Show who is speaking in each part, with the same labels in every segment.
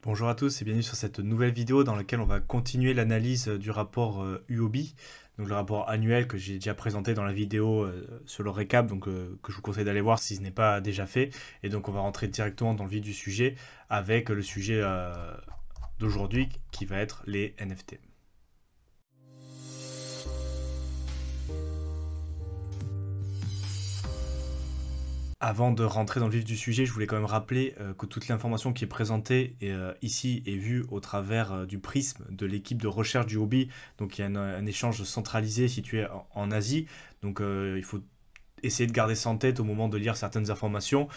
Speaker 1: Bonjour à tous et bienvenue sur cette nouvelle vidéo dans laquelle on va continuer l'analyse du rapport UOB, donc le rapport annuel que j'ai déjà présenté dans la vidéo sur le récap, donc que je vous conseille d'aller voir si ce n'est pas déjà fait. Et donc on va rentrer directement dans le vif du sujet avec le sujet d'aujourd'hui qui va être les NFT. Avant de rentrer dans le vif du sujet, je voulais quand même rappeler que toute l'information qui est présentée ici est vue au travers du prisme de l'équipe de recherche du hobby. Donc il y a un échange centralisé situé en Asie. Donc il faut essayer de garder ça en tête au moment de lire certaines informations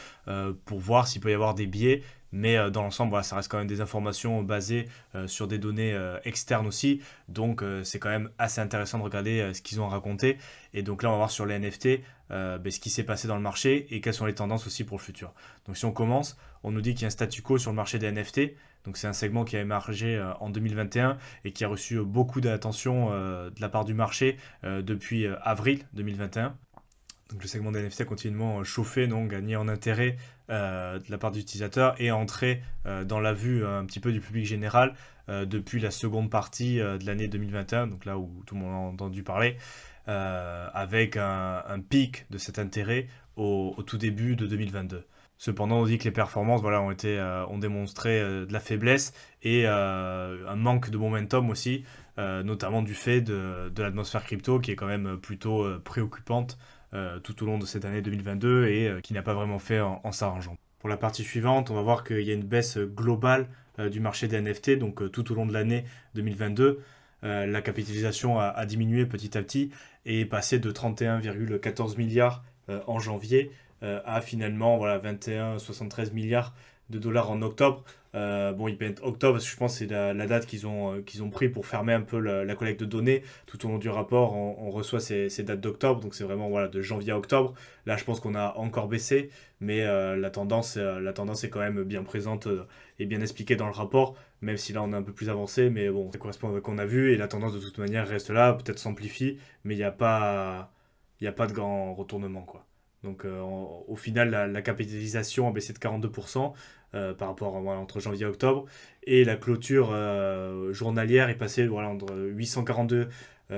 Speaker 1: pour voir s'il peut y avoir des biais. Mais dans l'ensemble, voilà, ça reste quand même des informations basées sur des données externes aussi. Donc c'est quand même assez intéressant de regarder ce qu'ils ont raconté. Et donc là, on va voir sur les NFT ce qui s'est passé dans le marché et quelles sont les tendances aussi pour le futur. Donc si on commence, on nous dit qu'il y a un statu quo sur le marché des NFT. Donc c'est un segment qui a émergé en 2021 et qui a reçu beaucoup d'attention de la part du marché depuis avril 2021. Donc le segment des NFT a continuellement chauffé, donc gagné en intérêt de la part des utilisateurs et entré dans la vue un petit peu du public général depuis la seconde partie de l'année 2021, donc là où tout le monde a entendu parler, avec un pic de cet intérêt au tout début de 2022. Cependant, on dit que les performances ont démontré de la faiblesse et un manque de momentum aussi, notamment du fait de l'atmosphère crypto qui est quand même plutôt préoccupante tout au long de cette année 2022 et qui n'a pas vraiment fait en s'arrangeant. Pour la partie suivante, on va voir qu'il y a une baisse globale du marché des NFT, donc tout au long de l'année 2022. La capitalisation a diminué petit à petit et est passée de 31,14 milliards en janvier à finalement 21,73 milliards de dollars en octobre. Ils mettent octobre parce que je pense que c'est la date qu'ils ont pris pour fermer un peu la collecte de données. Tout au long du rapport, on reçoit ces dates d'octobre, donc c'est vraiment de janvier à octobre. Là, je pense qu'on a encore baissé, mais la tendance est quand même bien présente et bien expliquée dans le rapport, même si là on est un peu plus avancé, mais bon, ça correspond à ce qu'on a vu et la tendance de toute manière reste là, peut-être s'amplifie, mais il n'y a pas de grand retournement, quoi. Donc au final, la capitalisation a baissé de 42% par rapport entre janvier et octobre. Et la clôture journalière est passée entre 842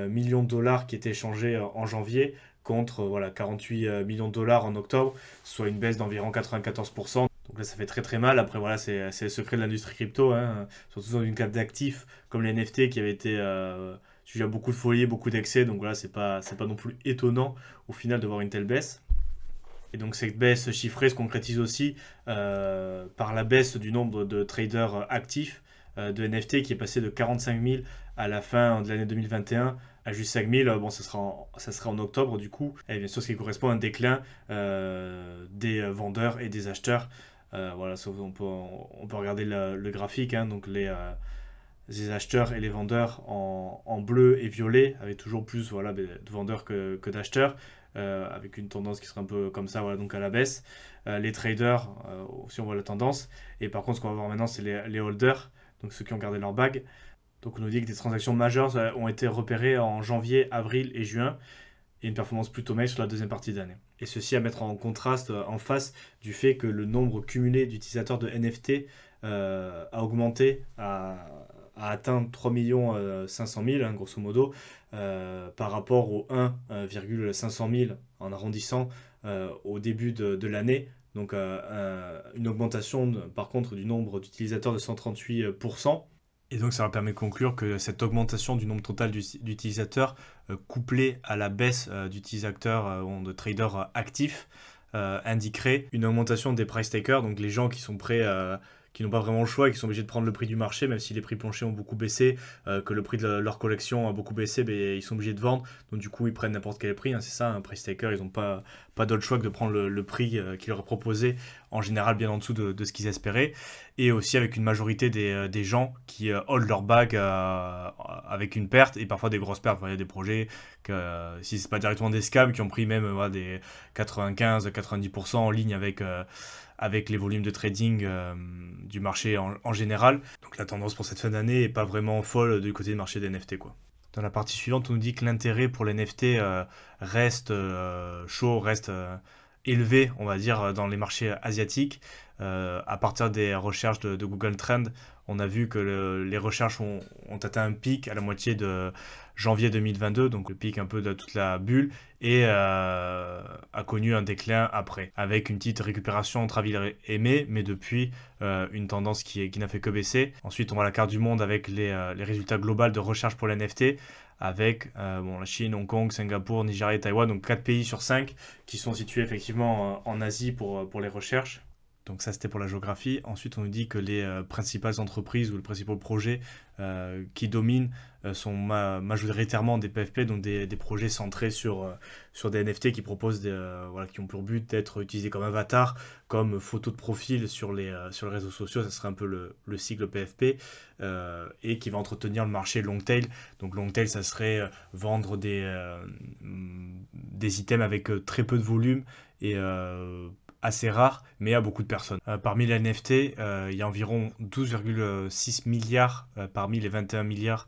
Speaker 1: millions de dollars qui étaient échangés en janvier contre 48 millions de dollars en octobre, soit une baisse d'environ 94%. Donc là, ça fait très très mal. Après, c'est le secret de l'industrie crypto, hein, surtout dans une carte d'actifs comme les NFT qui avait été sujet à beaucoup de folie, beaucoup d'excès. Donc voilà, c'est pas non plus étonnant au final de voir une telle baisse. Et donc cette baisse chiffrée se concrétise aussi par la baisse du nombre de traders actifs de NFT qui est passé de 45 000 à la fin de l'année 2021 à juste 5 000. Ça sera en octobre du coup. Et bien sûr, ce qui correspond à un déclin des vendeurs et des acheteurs. On peut regarder le graphique, hein, donc les acheteurs et les vendeurs en bleu et violet, avec toujours plus de vendeurs que d'acheteurs. Avec une tendance qui serait un peu comme ça, donc à la baisse. Les traders, aussi on voit la tendance. Et par contre, ce qu'on va voir maintenant, c'est les holders, donc ceux qui ont gardé leur bague. Donc on nous dit que des transactions majeures ont été repérées en janvier, avril et juin, et une performance plutôt maigre sur la deuxième partie d'année. Et ceci à mettre en contraste, en face du fait que le nombre cumulé d'utilisateurs de NFT a augmenté a atteint 3 500 000, hein, grosso modo, par rapport aux 1,500 000 en arrondissant au début de l'année. Donc une augmentation par contre du nombre d'utilisateurs de 138%. Et donc ça leur permet de conclure que cette augmentation du nombre total d'utilisateurs couplée à la baisse d'utilisateurs de traders actifs indiquerait une augmentation des price takers, donc les gens qui sont prêts qui n'ont pas vraiment le choix et qui sont obligés de prendre le prix du marché, même si les prix planchers ont beaucoup baissé, que le prix de leur collection a beaucoup baissé, ils sont obligés de vendre. Donc du coup, ils prennent n'importe quel prix, hein, c'est ça, un price taker, ils n'ont pas d'autre choix que de prendre le prix qui leur est proposé, en général bien en dessous de ce qu'ils espéraient. Et aussi avec une majorité des gens qui hold leur bag avec une perte, et parfois des grosses pertes. Il y a des projets, si c'est pas directement des scams, qui ont pris même des 95-90% en ligne avec les volumes de trading du marché en général. Donc la tendance pour cette fin d'année n'est pas vraiment folle du côté du marché des NFT, quoi. Dans la partie suivante, on nous dit que l'intérêt pour les NFT reste chaud, reste élevé, on va dire, dans les marchés asiatiques. À partir des recherches de Google Trends, on a vu que les recherches ont atteint un pic à la moitié de janvier 2022, donc le pic un peu de toute la bulle, et a connu un déclin après, avec une petite récupération entre avis et mai, mais depuis une tendance qui n'a fait que baisser. Ensuite, on voit la carte du monde avec les résultats globaux de recherche pour les NFT, avec la Chine, Hong Kong, Singapour, Nigeria et Taïwan, donc 4 pays sur 5 qui sont situés effectivement en Asie pour les recherches. Donc ça, c'était pour la géographie. Ensuite, on nous dit que les principales entreprises ou les principaux projets qui dominent sont majoritairement des PFP, donc des projets centrés sur des NFT qui proposent qui ont pour but d'être utilisés comme avatar, comme photo de profil sur les réseaux sociaux. Ça serait un peu le cycle PFP et qui va entretenir le marché long tail. Donc long tail, ça serait vendre des items avec très peu de volume et assez rare, mais à beaucoup de personnes. Parmi les NFT, il y a environ 12,6 milliards parmi les 21 milliards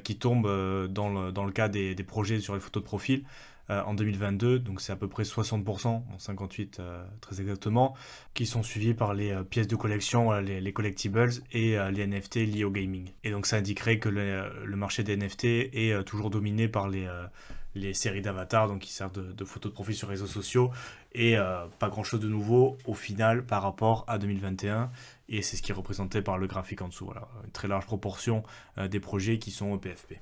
Speaker 1: qui tombent dans le cas des projets sur les photos de profil en 2022, donc c'est à peu près 60%, en 58 très exactement, qui sont suivis par les pièces de collection, les collectibles et les NFT liés au gaming. Et donc ça indiquerait que le marché des NFT est toujours dominé par les séries d'avatars, donc qui servent de photos de profil sur les réseaux sociaux, et pas grand chose de nouveau au final par rapport à 2021, et c'est ce qui est représenté par le graphique en dessous. Voilà, une très large proportion des projets qui sont PFP.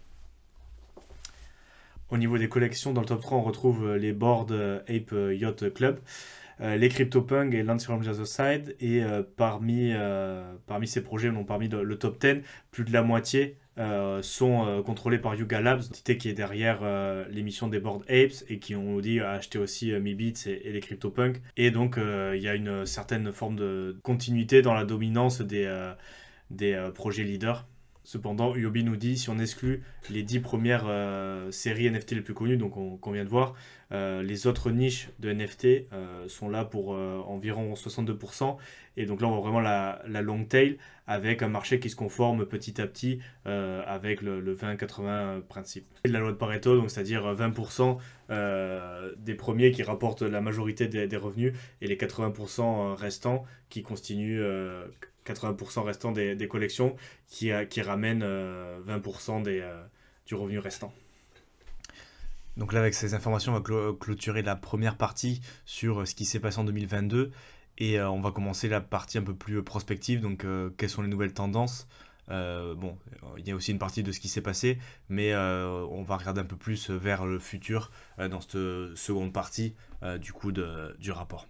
Speaker 1: Au niveau des collections, dans le top 3, on retrouve les boards Ape Yacht Club, les CryptoPunk et Lance from the Other Side, et parmi ces projets, donc parmi le top 10, plus de la moitié sont contrôlés par Yuga Labs, l'entité qui est derrière l'émission des Bored Apes et qui ont dit acheter aussi Meebits et les CryptoPunk. Et donc il y a une certaine forme de continuité dans la dominance des projets leaders. Cependant, Huobi nous dit, si on exclut les 10 premières séries NFT les plus connues, donc qu'on vient de voir, les autres niches de NFT sont là pour environ 62%. Et donc là, on voit vraiment la long tail avec un marché qui se conforme petit à petit avec le 20-80 principe. Et la loi de Pareto, donc c'est-à-dire 20% des premiers qui rapportent la majorité des revenus et les 80% restants qui constituent 80% restants des collections qui ramènent 20% du revenu restant. Donc là, avec ces informations, on va clôturer la première partie sur ce qui s'est passé en 2022 et on va commencer la partie un peu plus prospective, donc quelles sont les nouvelles tendances. Il y a aussi une partie de ce qui s'est passé, mais on va regarder un peu plus vers le futur dans cette seconde partie du rapport.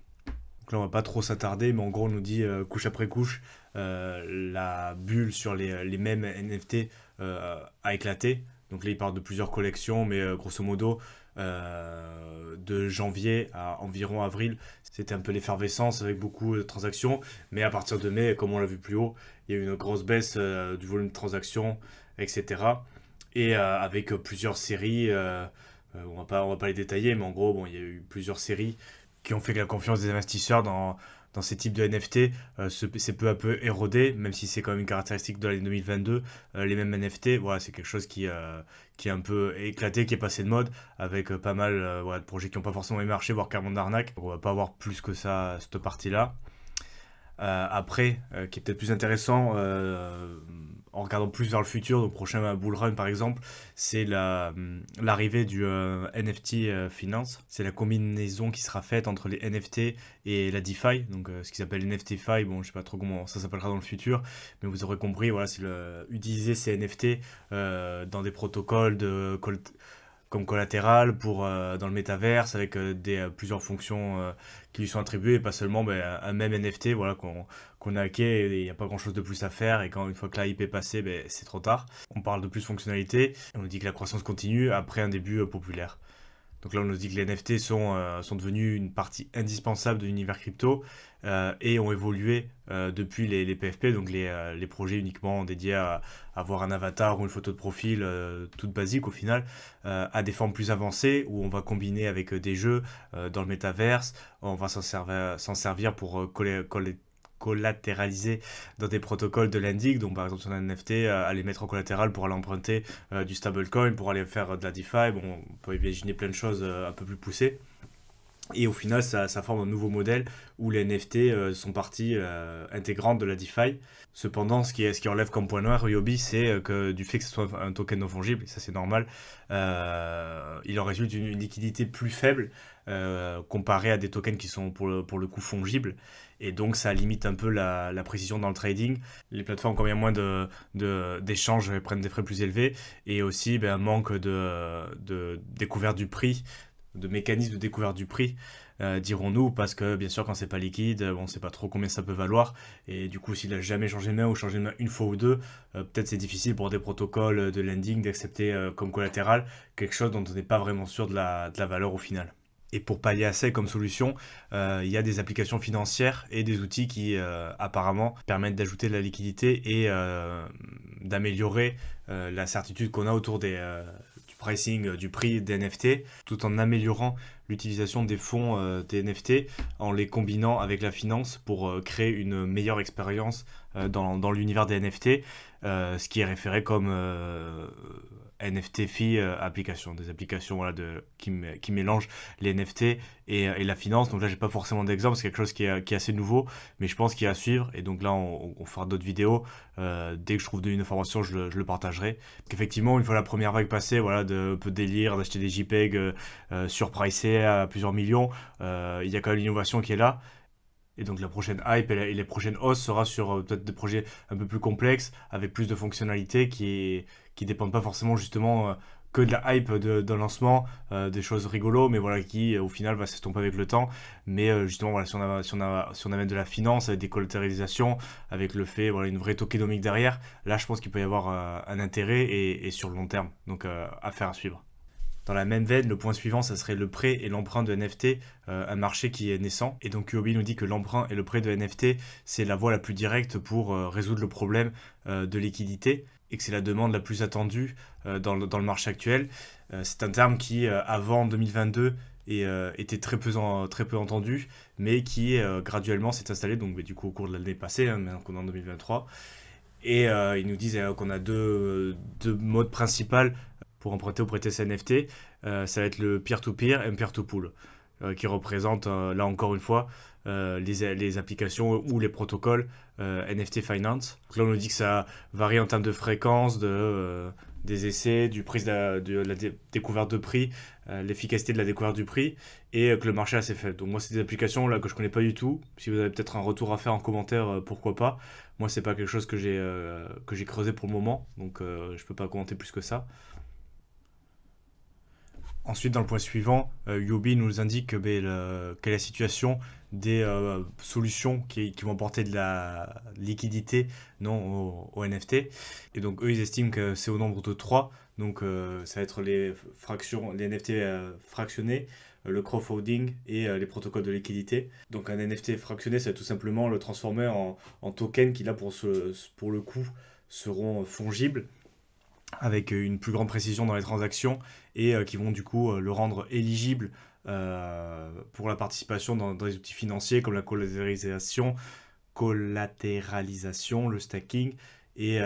Speaker 1: Donc là, on va pas trop s'attarder, mais en gros, on nous dit couche après couche, la bulle sur les mêmes NFT a éclaté. Donc là, il parle de plusieurs collections, mais grosso modo, de janvier à environ avril, c'était un peu l'effervescence avec beaucoup de transactions. Mais à partir de mai, comme on l'a vu plus haut, il y a eu une grosse baisse du volume de transactions, etc. Et avec plusieurs séries, on va pas les détailler, mais en gros, il y a eu plusieurs séries qui ont fait que la confiance des investisseurs dans ces types de NFT s'est peu à peu érodé, même si c'est quand même une caractéristique de l'année 2022. Les mêmes NFT, voilà, c'est quelque chose qui est un peu éclaté, qui est passé de mode, avec pas mal de projets qui n'ont pas forcément marché, voire carrément d'arnaque. On va pas voir plus que ça, cette partie-là. Après, qui est peut-être plus intéressant, en regardant plus vers le futur, donc prochain bull run par exemple, c'est l'arrivée du NFT Finance. C'est la combinaison qui sera faite entre les NFT et la DeFi, donc ce qui s'appelle NFTFi. Bon, je sais pas trop comment ça s'appellera dans le futur, mais vous aurez compris, voilà, c'est utiliser ces NFT dans des protocoles comme collatéral dans le métaverse avec plusieurs fonctions qui lui sont attribuées et pas seulement un même NFT voilà, qu'on a hacké et il n'y a pas grand chose de plus à faire et une fois que la hype est passée, c'est trop tard. On parle de plus de fonctionnalités et on nous dit que la croissance continue après un début populaire. Donc là, on nous dit que les NFT sont devenus une partie indispensable de l'univers crypto et ont évolué depuis les PFP, donc les projets uniquement dédiés à avoir un avatar ou une photo de profil toute basique au final, à des formes plus avancées où on va combiner avec des jeux dans le métaverse, on va s'en servir pour collatéraliser dans des protocoles de lending, donc par exemple sur un NFT, aller mettre en collatéral pour aller emprunter du stablecoin, pour aller faire de la DeFi. Bon, on peut imaginer plein de choses un peu plus poussées. Et au final, ça forme un nouveau modèle où les NFT sont partie intégrante de la DeFi. Cependant, ce qui relève comme point noir, Huobi, c'est que du fait que ce soit un token non fongible, et ça c'est normal, il en résulte une liquidité plus faible comparée à des tokens qui sont pour le coup fongibles. Et donc ça limite un peu la précision dans le trading. Les plateformes, quand il y a moins d'échanges, prennent des frais plus élevés. Et aussi un manque de découverte du prix, de mécanisme de découverte du prix, dirons-nous, parce que bien sûr quand c'est pas liquide, on sait pas trop combien ça peut valoir, et du coup s'il a jamais changé de main ou changé de main une fois ou deux, peut-être c'est difficile pour des protocoles de lending d'accepter comme collatéral quelque chose dont on n'est pas vraiment sûr de la valeur au final. Et pour pallier à ça, comme solution, il y a des applications financières et des outils qui apparemment permettent d'ajouter de la liquidité et d'améliorer la certitude qu'on a autour du pricing, du prix des NFT, tout en améliorant l'utilisation des fonds des NFT, en les combinant avec la finance pour créer une meilleure expérience dans l'univers des NFT, ce qui est référé comme NFT Fee applications, des applications voilà, qui mélangent les NFT et la finance. Donc là, j'ai pas forcément d'exemple, c'est quelque chose qui est assez nouveau, mais je pense qu'il y a à suivre. Et donc là, on fera d'autres vidéos. Dès que je trouve une information, je le partagerai. Effectivement, une fois la première vague passée, voilà, de un peu de délire, d'acheter des JPEG surpricés à plusieurs millions, il y a quand même l'innovation qui est là. Et donc la prochaine hype et les prochaines hausses sera sur peut-être des projets un peu plus complexes, avec plus de fonctionnalités qui dépendent pas forcément justement que de la hype d'un lancement, des choses rigolos, mais voilà, qui au final va s'estomper avec le temps. Mais justement, voilà, si on amène de la finance, avec des collatéralisations, avec le fait, voilà, une vraie tokenomique derrière, là je pense qu'il peut y avoir un intérêt et sur le long terme. Donc affaire à suivre. Dans la même veine, le point suivant, ça serait le prêt et l'emprunt de NFT, un marché qui est naissant. Et donc Huobi nous dit que l'emprunt et le prêt de NFT, c'est la voie la plus directe pour résoudre le problème de liquidité et que c'est la demande la plus attendue dans le marché actuel. C'est un terme qui, avant 2022, était très peu entendu, mais qui graduellement s'est installé, donc du coup au cours de l'année passée, hein, maintenant qu'on est en 2023. Et ils nous disent qu'on a deux modes principaux pour emprunter ou prêter ses NFT. Ça va être le peer-to-peer et le peer-to-pool, qui représente, là encore une fois, les applications ou les protocoles NFT Finance. Donc là, on nous dit que ça varie en termes de fréquence, des essais, du prix de la découverte de prix, l'efficacité de la découverte du prix, et que le marché est assez faible. Donc moi, c'est des applications là que je connais pas du tout. Si vous avez peut-être un retour à faire en commentaire, pourquoi pas. Moi, c'est pas quelque chose que j'ai creusé pour le moment, donc je peux pas commenter plus que ça. Ensuite, dans le point suivant, Huobi nous indique quelle est la situation des solutions qui vont apporter de la liquidité non, au NFT. Et donc, eux, ils estiment que c'est au nombre de 3. Donc, ça va être les NFT fractionnés, le crowdfunding et les protocoles de liquidité. Donc, un NFT fractionné, ça va tout simplement le transformer en token qui, là, pour le coup, seront fongibles, avec une plus grande précision dans les transactions et qui vont du coup le rendre éligible pour la participation dans les outils financiers comme la collatéralisation, le stacking et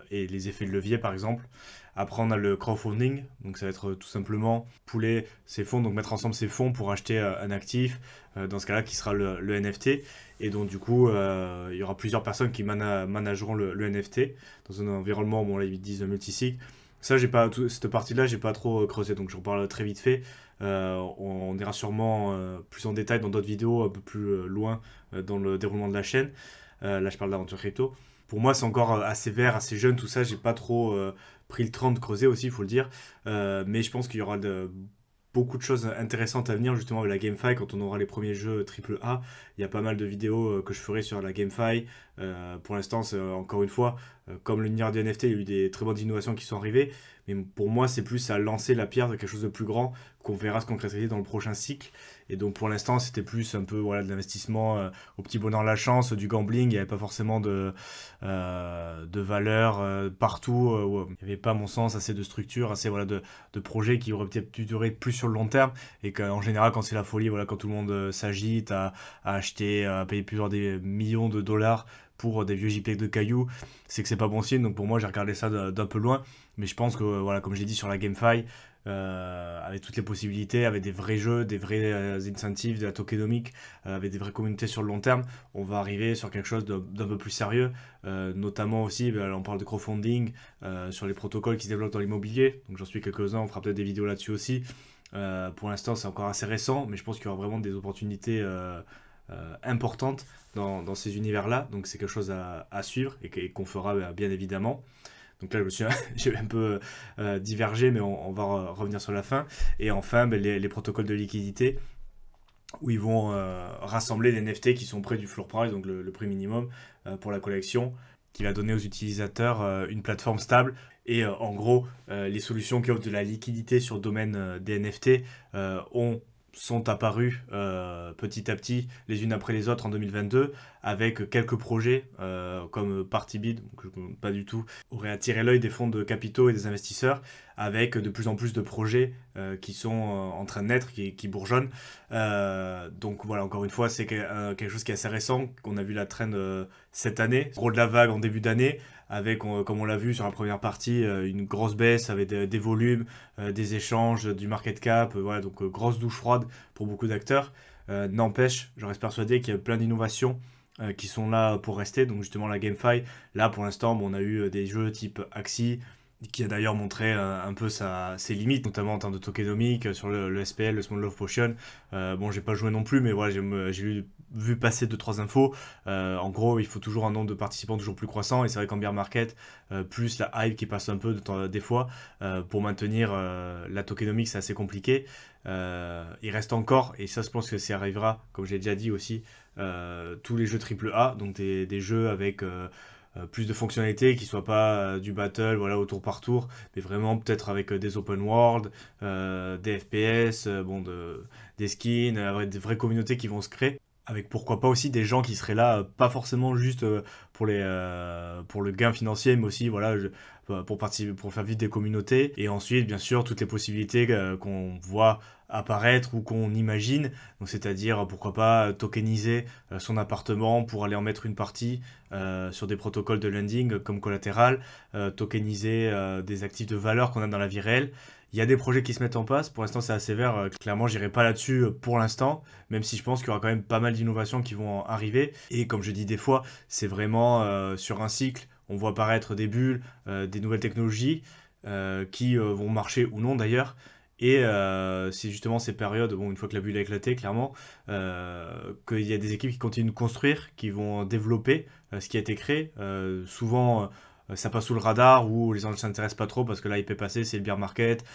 Speaker 1: les effets de levier par exemple. Après, on a le crowdfunding, donc ça va être tout simplement pouler ces fonds, donc mettre ensemble ces fonds pour acheter un actif, dans ce cas-là qui sera le NFT. Et donc du coup, il y aura plusieurs personnes qui manageront le NFT dans un environnement, bon là ils disent multisig. Ça, cette partie-là, j'ai pas trop creusé, donc je reparle très vite fait. On ira sûrement plus en détail dans d'autres vidéos, un peu plus loin dans le déroulement de la chaîne. Là, je parle d'aventure crypto. Pour moi, c'est encore assez vert, assez jeune, tout ça. J'ai pas trop pris le temps de creuser aussi, il faut le dire. Mais je pense qu'il y aura beaucoup de choses intéressantes à venir, justement avec la GameFi, quand on aura les premiers jeux AAA. Il y a pas mal de vidéos que je ferai sur la GameFi. Pour l'instant, encore une fois, comme l'univers du NFT, il y a eu des très bonnes innovations qui sont arrivées. Mais pour moi, c'est plus à lancer la pierre de quelque chose de plus grand qu'on verra se concrétiser dans le prochain cycle. Et donc pour l'instant, c'était plus un peu voilà, de l'investissement au petit bonheur la chance, du gambling. Il n'y avait pas forcément de valeur partout. Il n'y avait pas, à mon sens, assez de structures, assez voilà, de projets qui auraient peut-être dû durer plus sur le long terme. Et qu'en général, quand c'est la folie, voilà, quand tout le monde s'agite à acheter, à payer plusieurs des millions de dollars pour des vieux JPEG de cailloux, c'est que c'est pas bon signe. Donc pour moi, j'ai regardé ça d'un peu loin. Mais je pense que, voilà, comme j'ai dit sur la GameFi, avec toutes les possibilités, avec des vrais jeux, des vrais incentives, de la tokenomique, avec des vraies communautés sur le long terme, on va arriver sur quelque chose d'un peu plus sérieux. Notamment aussi, ben, là, on parle de crowdfunding, sur les protocoles qui se développent dans l'immobilier. Donc j'en suis quelques-uns, on fera peut-être des vidéos là-dessus aussi. Pour l'instant, c'est encore assez récent, mais je pense qu'il y aura vraiment des opportunités importantes dans ces univers-là. Donc c'est quelque chose à suivre et qu'on fera bien évidemment. Donc là, j'ai un peu divergé, mais on va revenir sur la fin. Et enfin, ben, les protocoles de liquidité, où ils vont rassembler les NFT qui sont près du floor price, donc le prix minimum pour la collection, qui va donner aux utilisateurs une plateforme stable. Et en gros, les solutions qui offrent de la liquidité sur le domaine des NFT sont apparues petit à petit les unes après les autres en 2022, avec quelques projets comme Partybid, que je ne connais pas du tout, auraient attiré l'œil des fonds de capitaux et des investisseurs, avec de plus en plus de projets qui sont en train de naître, qui bourgeonnent. Donc voilà, encore une fois, c'est quelque chose qui est assez récent, qu'on a vu la trend cette année. Gros de la vague en début d'année, avec, comme on l'a vu sur la première partie, une grosse baisse avec des volumes, des échanges, du market cap, voilà, donc grosse douche froide pour beaucoup d'acteurs. N'empêche, je reste persuadé qu'il y a plein d'innovations qui sont là pour rester. Donc justement la GameFi, là pour l'instant, bon, on a eu des jeux type Axie, qui a d'ailleurs montré un peu ses limites, notamment en termes de tokenomique, sur le SPL, le Small Love Potion. Bon, j'ai pas joué non plus, mais voilà, j'ai vu passer 2-3 infos. En gros, il faut toujours un nombre de participants toujours plus croissant, et c'est vrai qu'en bear market, plus la hype qui passe un peu des fois, pour maintenir la tokenomique, c'est assez compliqué. Il reste encore, et ça je pense que ça arrivera, comme j'ai déjà dit aussi, tous les jeux AAA, donc des jeux avec plus de fonctionnalités, qui soient pas du battle, voilà, au tour par tour, mais vraiment peut-être avec des open world, des FPS, bon, des skins, avec des vraies communautés qui vont se créer. Avec pourquoi pas aussi des gens qui seraient là, pas forcément juste pour le gain financier, mais aussi voilà, pour participer, pour faire vivre des communautés. Et ensuite, bien sûr, toutes les possibilités qu'on voit apparaître ou qu'on imagine. Donc, c'est-à-dire, pourquoi pas tokeniser son appartement pour aller en mettre une partie sur des protocoles de lending comme collatéral, tokeniser des actifs de valeur qu'on a dans la vie réelle. Il y a des projets qui se mettent en place. Pour l'instant, c'est assez vert. Clairement, j'irai pas là-dessus pour l'instant, même si je pense qu'il y aura quand même pas mal d'innovations qui vont arriver. Et comme je dis des fois, c'est vraiment sur un cycle. On voit apparaître des bulles, des nouvelles technologies qui vont marcher ou non d'ailleurs. Et c'est justement ces périodes, bon, une fois que la bulle a éclaté, clairement, qu'il y a des équipes qui continuent de construire, qui vont développer ce qui a été créé. Souvent, ça passe sous le radar, ou les gens ne s'intéressent pas trop parce que l'hype est passé, c'est le bear market,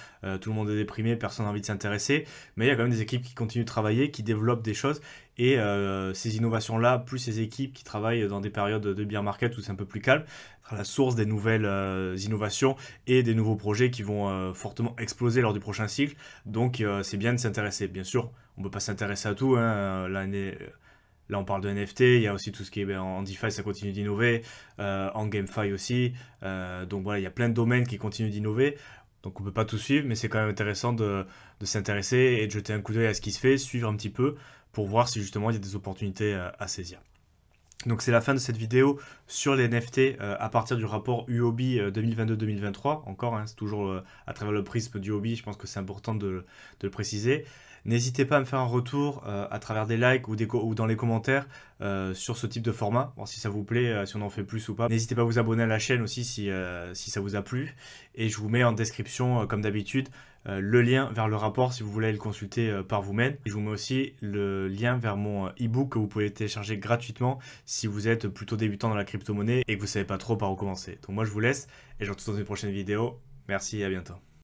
Speaker 1: tout le monde est déprimé, personne n'a envie de s'intéresser. Mais il y a quand même des équipes qui continuent de travailler, qui développent des choses. Et ces innovations-là, plus ces équipes qui travaillent dans des périodes de bear market où c'est un peu plus calme, sera la source des nouvelles innovations et des nouveaux projets qui vont fortement exploser lors du prochain cycle. Donc c'est bien de s'intéresser. Bien sûr, on ne peut pas s'intéresser à tout, hein. Là, on parle de NFT, il y a aussi tout ce qui est en DeFi, ça continue d'innover, en GameFi aussi. Donc voilà, il y a plein de domaines qui continuent d'innover. Donc on ne peut pas tout suivre, mais c'est quand même intéressant de s'intéresser et de jeter un coup d'œil à ce qui se fait, suivre un petit peu pour voir si justement il y a des opportunités à saisir. Donc c'est la fin de cette vidéo sur les NFT à partir du rapport UOB 2022-2023. Encore, hein, c'est toujours à travers le prisme du hobby, je pense que c'est important de le préciser. N'hésitez pas à me faire un retour à travers des likes ou dans les commentaires sur ce type de format, voir si ça vous plaît, si on en fait plus ou pas. N'hésitez pas à vous abonner à la chaîne aussi si ça vous a plu. Et je vous mets en description, comme d'habitude, le lien vers le rapport si vous voulez le consulter par vous-même. Et je vous mets aussi le lien vers mon e-book que vous pouvez télécharger gratuitement si vous êtes plutôt débutant dans la crypto-monnaie et que vous ne savez pas trop par où commencer. Donc moi je vous laisse et je vous retrouve dans une prochaine vidéo. Merci et à bientôt.